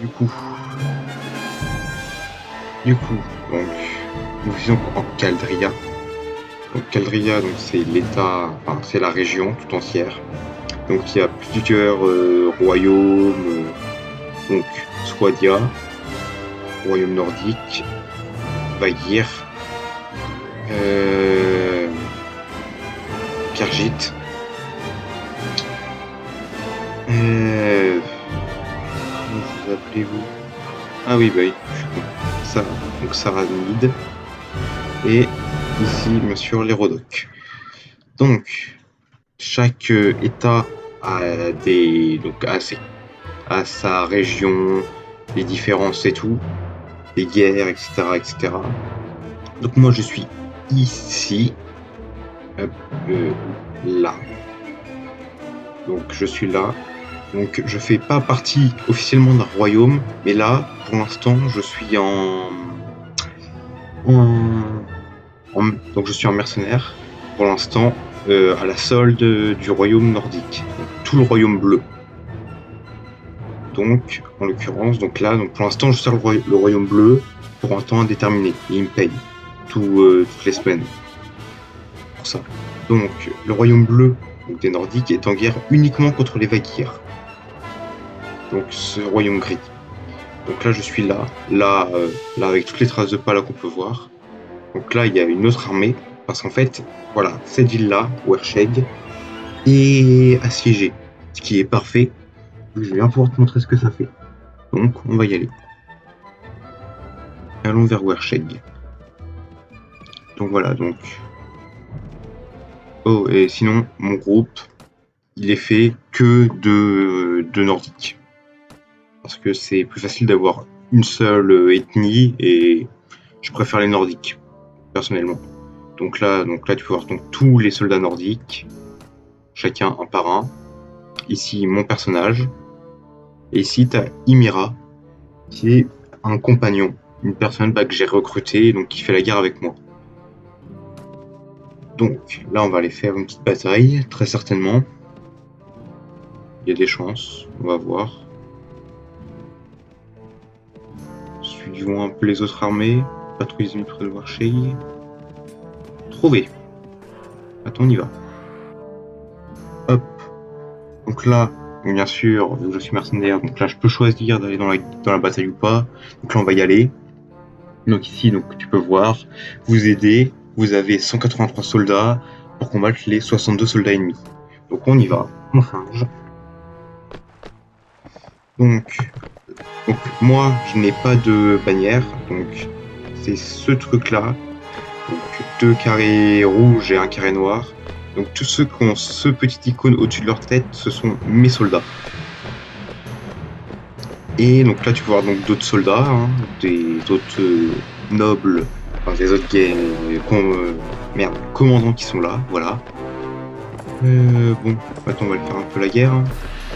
Du coup, donc, nous vivons en Caldria. Donc Caldria, donc c'est l'État, enfin c'est la région tout entière. Donc il y a plusieurs royaumes, donc Swadia, royaume nordique, Vagir, Kharjit, comment vous appelez-vous? Ah oui, bah oui, ça, donc Saranid, et ici bien sûr les Rodoks. Donc chaque État a a sa région, les différences et tout, les guerres, etc., etc. Donc moi je suis ici, hop, là. Donc je suis là. Donc je fais pas partie officiellement d'un royaume, mais là, pour l'instant, je suis donc je suis en mercenaire. Pour l'instant, à la solde du royaume nordique, donc tout le royaume bleu. Donc, en l'occurrence, donc là, donc pour l'instant, je sers le royaume bleu pour un temps indéterminé. Et il me paye toutes les semaines pour ça. Donc, le royaume bleu, donc des Nordiques, est en guerre uniquement contre les Vagirs. Donc, ce royaume gris. Donc là, je suis là, là avec toutes les traces de pas là qu'on peut voir. Donc là, il y a une autre armée, parce qu'en fait, voilà, cette ville-là, Wersheg, est assiégée, ce qui est parfait. Je vais bien pouvoir te montrer ce que ça fait. Donc, on va y aller. Allons vers Wersheg. Donc voilà, donc... Oh, et sinon, mon groupe, il est fait que de Nordiques. Parce que c'est plus facile d'avoir une seule ethnie, et je préfère les Nordiques, personnellement. Donc là, tu peux voir donc, tous les soldats nordiques, chacun un par un. Ici, mon personnage. Et ici, tu as Ymira, qui est un compagnon, une personne que j'ai recrutée, donc qui fait la guerre avec moi. Donc là, on va aller faire une petite bataille, très certainement. Il y a des chances, on va voir. Suivons un peu les autres armées. Patrouille près de Warsheg. Trouvé. Attends, on y va. Hop. Donc là, bien sûr, vu que je suis mercenaire, donc là je peux choisir d'aller dans la bataille ou pas. Donc là on va y aller. Donc ici, donc tu peux voir, vous aidez, vous avez 183 soldats pour combattre les 62 soldats ennemis. Donc on y va, on charge. Donc moi je n'ai pas de bannière, donc c'est ce truc là. Donc 2 carrés rouges et un carré noir. Donc tous ceux qui ont ce petit icône au-dessus de leur tête, ce sont mes soldats. Et donc là tu peux voir donc d'autres soldats, hein, des autres nobles, enfin des autres commandants qui sont là, voilà. Bon, maintenant on va aller faire un peu la guerre, hein,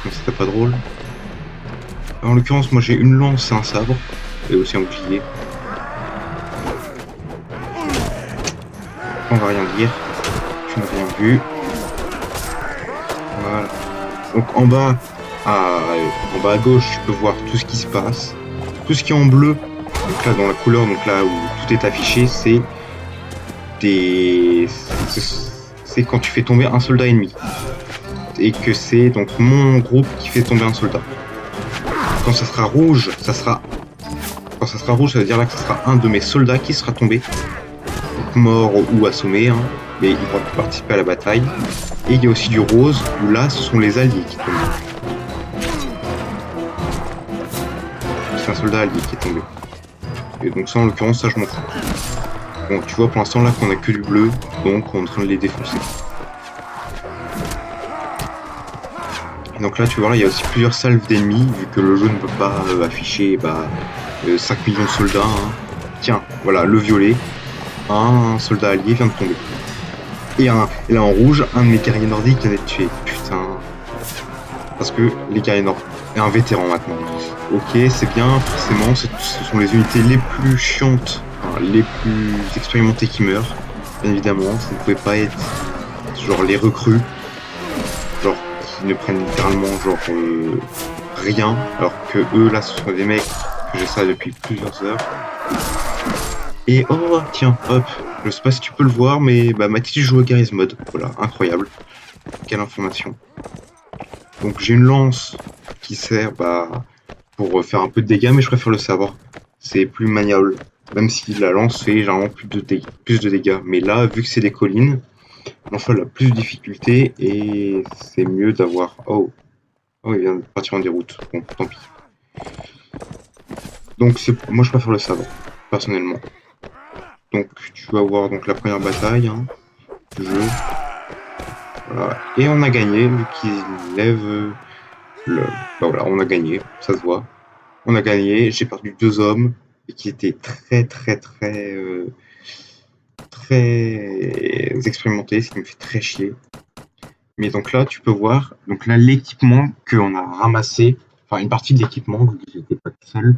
comme c'était pas drôle. En l'occurrence moi j'ai une lance et un sabre, et aussi un bouclier. On va rien dire, tu n'as rien vu. Voilà. Donc en bas à gauche, tu peux voir tout ce qui se passe. Tout ce qui est en bleu, donc là dans la couleur, donc là où tout est affiché, c'est quand tu fais tomber un soldat ennemi. Et que c'est donc mon groupe qui fait tomber un soldat. Quand ça sera rouge, ça veut dire là que ça sera un de mes soldats qui sera tombé. Donc mort ou assommé, hein, mais il pourra plus participer à la bataille. Et il y a aussi du rose, où là ce sont les alliés qui tombent. C'est un soldat allié qui est tombé. Et donc ça en l'occurrence, ça je m'en fous. Bon, tu vois pour l'instant là qu'on a que du bleu, donc on est en train de les défoncer. Et donc là tu vois là il y a aussi plusieurs salves d'ennemis, vu que le jeu ne peut pas afficher 5 millions de soldats. Hein. Tiens, voilà, le violet, un soldat allié vient de tomber. Et là en rouge, un de mes guerriers nordiques vient d'être tué. Putain. Parce que les guerriers nordiques, et un vétéran maintenant. Ok, c'est bien, forcément, ce sont les unités les plus chiantes, enfin, les plus expérimentées qui meurent. Bien évidemment, ça ne pouvait pas être genre les recrues, genre qui ne prennent littéralement genre rien, alors que eux là ce sont des mecs que j'ai ça depuis plusieurs heures. Et oh tiens, hop, je sais pas si tu peux le voir, mais bah Mathis joue à Garry's Mod, voilà, incroyable, quelle information. Donc j'ai une lance qui sert pour faire un peu de dégâts, mais je préfère le savoir, c'est plus maniable, même si la lance fait généralement plus de dégâts, mais là vu que c'est des collines, l'enfant a plus de difficultés et c'est mieux d'avoir... Oh, il vient de partir en déroute, bon, tant pis. Donc moi je préfère le savoir, personnellement. Donc tu vas voir donc la première bataille hein, du jeu. Voilà. Et on a gagné, vu qu'il lève le. Bah voilà, on a gagné, ça se voit. On a gagné, j'ai perdu 2 hommes, et qui étaient très expérimentés, ce qui me fait très chier. Mais donc là, tu peux voir, donc là l'équipement qu'on a ramassé, enfin une partie de l'équipement, vu que j'étais pas tout seul,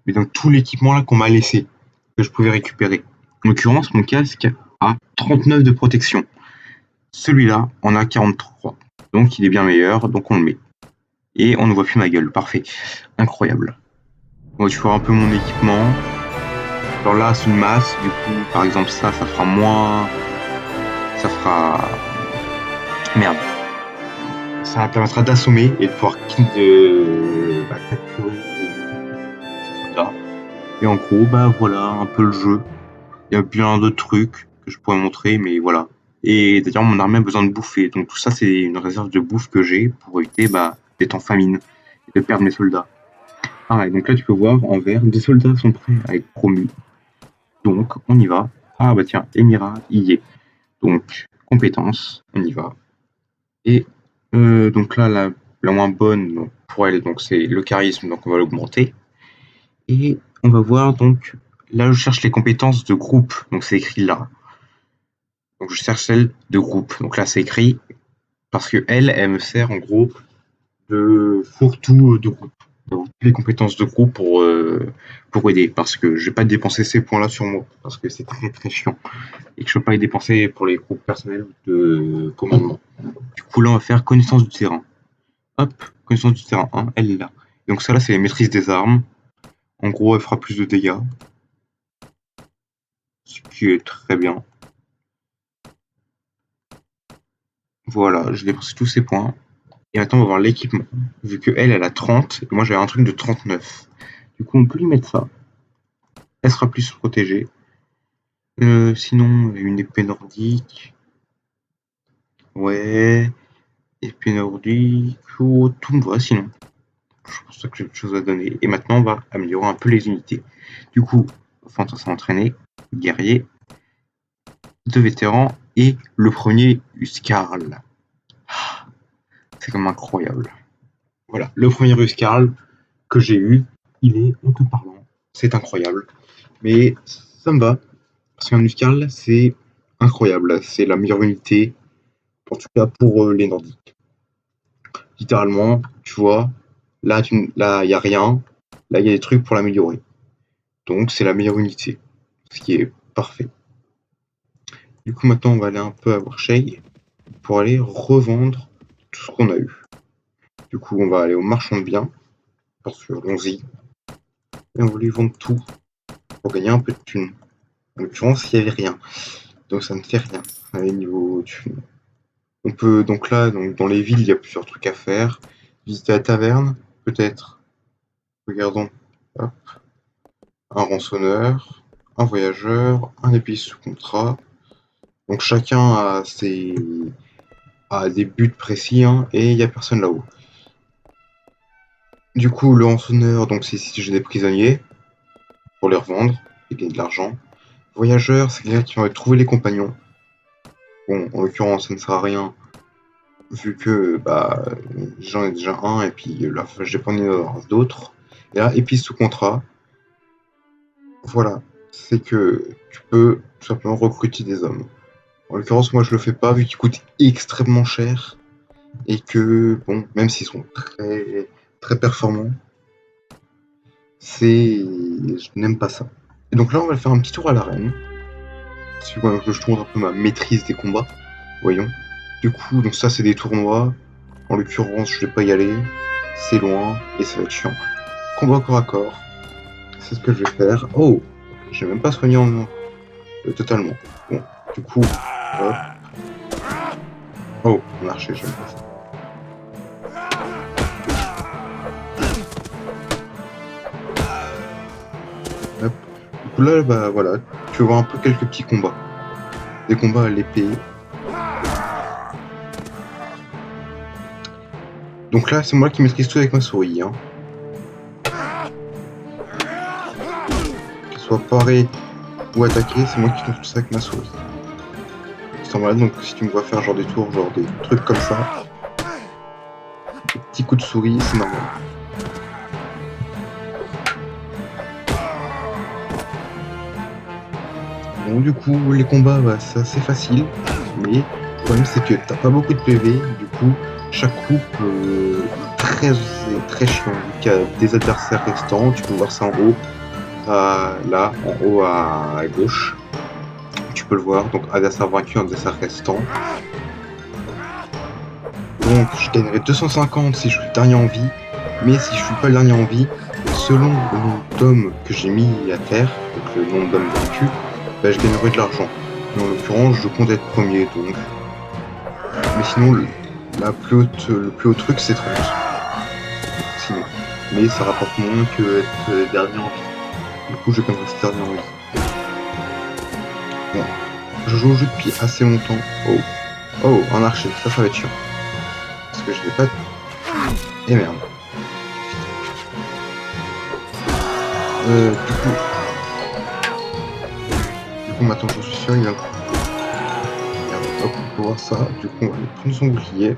mais donc tout l'équipement là qu'on m'a laissé, que je pouvais récupérer. En l'occurrence, mon casque a 39 de protection. Celui-là en a 43. Donc il est bien meilleur, donc on le met. Et on ne voit plus ma gueule, parfait. Incroyable. Bon, tu vois un peu mon équipement. Alors là, c'est une masse, du coup, par exemple ça fera moins... Ça fera... Merde. Ça permettra d'assommer et de pouvoir capturer les soldats. Et en gros, bah voilà, un peu le jeu. Il y a plein d'autres trucs que je pourrais montrer, mais voilà. Et d'ailleurs, mon armée a besoin de bouffer. Donc tout ça, c'est une réserve de bouffe que j'ai pour éviter d'être en famine et de perdre mes soldats. Ah, et donc là, tu peux voir en vert, des soldats sont prêts à être promus. Donc, on y va. Ah bah tiens, Émirat y est. Donc, compétences, on y va. Et donc là, la moins bonne donc, pour elle, donc c'est le charisme, donc on va l'augmenter. Et on va voir donc, là je cherche les compétences de groupe, donc c'est écrit là. Donc je cherche celle de groupe. Donc là c'est écrit parce que elle me sert en gros de fourre-tout de groupe. Donc, toutes les compétences de groupe pour aider. Parce que je vais pas dépenser ces points-là sur moi. Parce que c'est très chiant. Et que je peux pas les dépenser pour les groupes personnels de commandement. Du coup là on va faire connaissance du terrain. Hop, connaissance du terrain 1, elle est là. Donc ça là c'est les maîtrises des armes. En gros elle fera plus de dégâts. Ce qui est très bien. Voilà, je dépensé tous ces points. Et maintenant, on va voir l'équipement. Vu que elle a 30, et moi j'ai un truc de 39. Du coup, on peut lui mettre ça. Elle sera plus protégée. Sinon, une épée nordique. Ouais. Épée nordique. Oh, tout me va sinon. Je pense pas que j'ai autre chose à donner. Et maintenant, on va améliorer un peu les unités. Du coup, Fantin s'est entraîné. Guerrier. 2 vétérans. Et le premier, Huskarl. C'est comme incroyable. Voilà, le premier Huskarl que j'ai eu, il est en te parlant. C'est incroyable. Mais ça me va. Parce qu'un Huskarl, c'est incroyable. C'est la meilleure unité, en tout cas pour les Nordiques. Littéralement, tu vois, là, il n'y a rien. Là, il y a des trucs pour l'améliorer. Donc, c'est la meilleure unité. Ce qui est parfait. Du coup, maintenant, on va aller un peu à Warshey pour aller revendre tout ce qu'on a eu. Du coup, on va aller au marchand de biens. Parce que, allons-y. Et on va lui vendre tout pour gagner un peu de thunes. En l'occurrence, il n'y avait rien. Donc ça ne fait rien à niveau thunes. On peut donc là, dans les villes, il y a plusieurs trucs à faire. Visiter la taverne, peut-être. Regardons. Hop. Un rançonneur, un voyageur, un épicier sous contrat. Donc chacun a des buts précis hein, et il n'y a personne là-haut. Du coup, le rançonneur, donc c'est si j'ai des prisonniers pour les revendre et gagner de l'argent. Voyageur, c'est quelqu'un qui va trouver les compagnons. Bon, en l'occurrence, ça ne sert à rien vu que j'en ai déjà un et puis là j'ai pas envie d'en avoir d'autres. Et là, épice sous contrat, voilà, c'est que tu peux tout simplement recruter des hommes. En l'occurrence, moi je le fais pas vu qu'ils coûtent extrêmement cher et que, bon, même s'ils sont très performants, je n'aime pas ça. Et donc là, on va faire un petit tour à l'arène. Si que je montre un peu ma maîtrise des combats, voyons. Du coup, donc ça c'est des tournois. En l'occurrence, je vais pas y aller. c'est loin et ça va être chiant. Combat corps à corps, c'est ce que je vais faire. Oh, j'ai même pas soigné totalement. Bon, du coup, hop. Oh, en archer, j'aime pas ça. Hop. Du coup là, bah voilà, tu vas voir un peu quelques petits combats. Des combats à l'épée. Donc là, c'est moi qui maîtrise tout avec ma souris. Hein. Qu'il soit paré ou attaqué, c'est moi qui fais tout ça avec ma souris. Donc si tu me vois faire genre des tours, genre des trucs comme ça, des petits coups de souris, c'est normal. Bon, du coup, les combats, bah, c'est assez facile, mais le problème c'est que t'as pas beaucoup de PV, du coup, chaque coup peut très chiant. Il y a des adversaires restants, tu peux voir ça en haut, là, en haut à gauche, tu peux le voir, donc adversaire vaincu, adversaire restant. Donc je gagnerai 250 si je suis le dernier en vie, mais si je suis pas le dernier en vie, selon le nombre d'hommes que j'ai mis à terre, donc le nombre d'hommes vaincus, bah, je gagnerai de l'argent. Mais en l'occurrence, je compte être premier donc. Mais sinon, le plus haut truc c'est 30. Sinon. Mais ça rapporte moins que être dernier en vie. Du coup, je vais quand même rester dernier en vie. Bon. Je joue au jeu depuis assez longtemps. Oh. Oh, un archer, ça va être chiant. Parce que je l'ai pas. Et merde. Du coup, maintenant je suis sûr, il va. Regarde, hop, on peut voir ça. Du coup, on va aller prendre son bouclier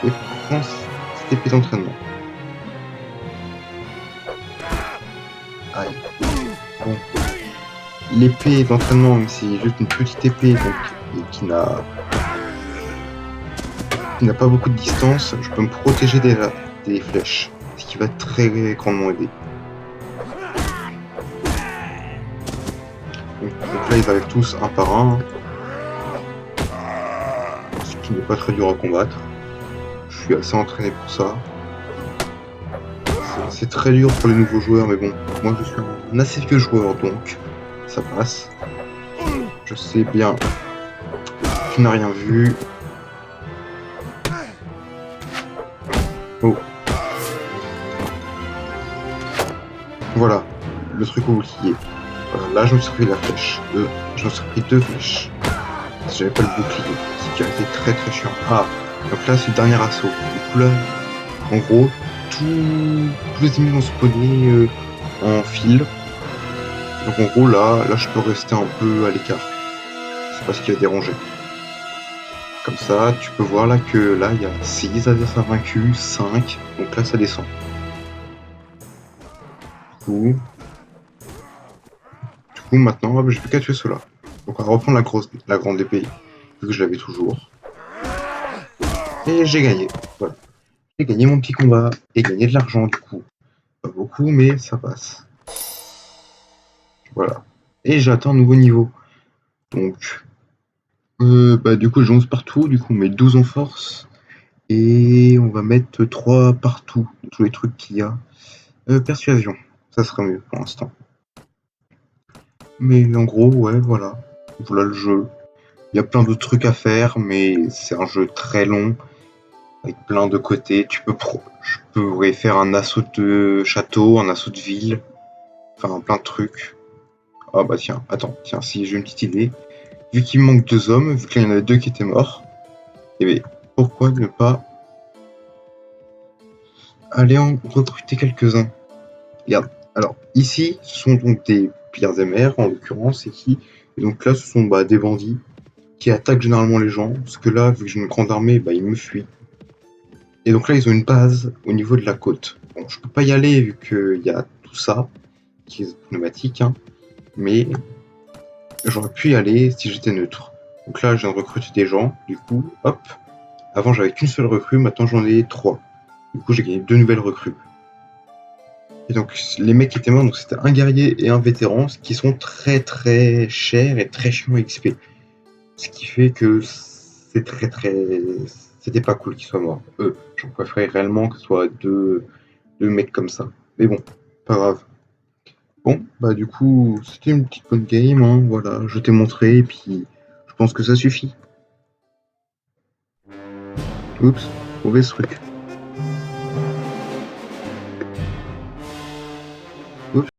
et prendre cette épée d'entraînement. Aïe. Bon. L'épée d'entraînement, même si c'est juste une petite épée donc, et qui n'a pas beaucoup de distance, je peux me protéger des flèches, ce qui va très grandement aider. Donc là, ils arrivent tous un par un, ce qui n'est pas très dur à combattre. Je suis assez entraîné pour ça. C'est très dur pour les nouveaux joueurs, mais bon, moi je suis un assez vieux joueur, donc ça passe. Je sais bien, tu n'as rien vu. Oh. Voilà, le truc au bouclier. Voilà, là je me suis pris la flèche. Je me suis pris 2 flèches. Si j'avais pas le bouclier, ce qui a été très chiant. Ah, donc là c'est le dernier assaut. Du coup là, en gros, tous les ennemis vont spawner en file. Donc en gros là je peux rester un peu à l'écart. C'est pas ce qui va déranger. Comme ça, tu peux voir là que là il y a 6 adversaires vaincus, 5. Donc là ça descend. Du coup maintenant j'ai plus qu'à tuer ceux-là. Donc on va reprendre la grande épée, vu que je l'avais toujours. Et j'ai gagné. Voilà. J'ai gagné mon petit combat et gagné de l'argent du coup. Pas beaucoup, mais ça passe. Voilà. Et j'atteins un nouveau niveau. Donc, du coup, j'ai 11 partout. Du coup, on met 12 en force. Et on va mettre 3 partout. Tous les trucs qu'il y a. Persuasion. Ça sera mieux pour l'instant. Mais en gros, ouais, voilà. Voilà le jeu. Il y a plein d'autres trucs à faire, mais c'est un jeu très long. Avec plein de côtés. Je pourrais faire un assaut de château, un assaut de ville. Enfin, plein de trucs. Ah bah tiens, attends, si j'ai une petite idée. Vu qu'il me manque 2 hommes, vu qu'il y en avait 2 qui étaient morts, et bien pourquoi ne pas aller en recruter quelques-uns. Regarde, alors ici, ce sont donc des pillards des mers, en l'occurrence, et donc là, ce sont des bandits qui attaquent généralement les gens, parce que là, vu que j'ai une grande armée, ils me fuient. Et donc là, ils ont une base au niveau de la côte. Bon, je peux pas y aller vu qu'il y a tout ça, qui est pneumatique, hein, mais j'aurais pu y aller si j'étais neutre. Donc là, je viens de recruter des gens, du coup, hop. Avant, j'avais qu'une seule recrue, maintenant j'en ai 3. Du coup, j'ai gagné 2 nouvelles recrues. Et donc, les mecs qui étaient morts, donc c'était un guerrier et un vétéran, qui sont très chers et très chiants à XP. Ce qui fait que c'est C'était pas cool qu'ils soient morts. Eux, j'en préférais réellement que ce soit deux mecs comme ça. Mais bon, pas grave. Bon, bah du coup, c'était une petite bonne game, hein, voilà, je t'ai montré, et puis je pense que ça suffit. Oups, mauvais truc.